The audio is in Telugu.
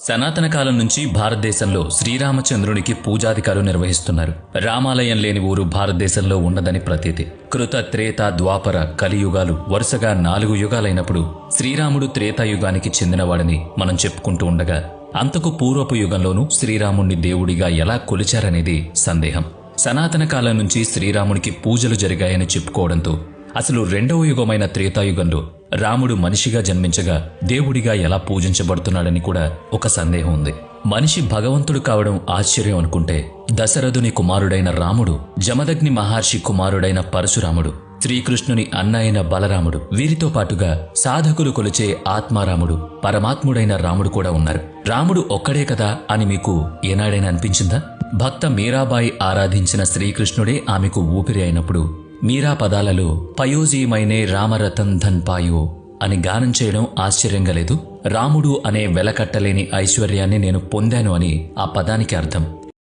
సనాతన కాలం నుంచి భారతదేశంలో శ్రీరామచంద్రునికి పూజాధికారులు నిర్వహిస్తున్నారు. రామాలయం లేని ఊరు భారతదేశంలో ఉండదని ప్రతీతి. కృత, త్రేత, ద్వాపర, కలియుగాలు వరుసగా 4 యుగాలైనప్పుడు శ్రీరాముడు త్రేతాయుగానికి చెందినవాడని మనం చెప్పుకుంటూ ఉండగా, అంతకు పూర్వపు యుగంలోనూ శ్రీరాముణ్ణి దేవుడిగా ఎలా కొలిచారనేది సందేహం. సనాతన కాలం నుంచి శ్రీరామునికి పూజలు జరిగాయని చెప్పుకోవడంతో అసలు 2వ యుగమైన త్రేతాయుగంలో రాముడు మనిషిగా జన్మించగా దేవుడిగా ఎలా పూజించబడుతున్నాడని కూడా ఒక సందేహం ఉంది. మనిషి భగవంతుడు కావడం ఆశ్చర్యం అనుకుంటే, దశరథుని కుమారుడైన రాముడు, జమదగ్ని మహర్షి కుమారుడైన పరశురాముడు, శ్రీకృష్ణుని అన్న అయిన బలరాముడు, వీరితో పాటుగా సాధకులు కొలిచే ఆత్మారాముడు, పరమాత్ముడైన రాముడు కూడా ఉన్నారు. రాముడు ఒక్కడే కదా అని మీకు ఏనాడైనా అనిపించిందా? భక్త మీరాబాయి ఆరాధించిన శ్రీకృష్ణుడే ఆమెకు ఊపిరి అయినప్పుడు మీరా పదాలలో పయోజీమైనే రామరతన్ ధన్ పాయో అని గానం చేయడం ఆశ్చర్యంగా లేదు? రాముడు అనే వెలకట్టలేని ఐశ్వర్యాన్ని నేను పొందాను అని ఆ పదానికి అర్థం.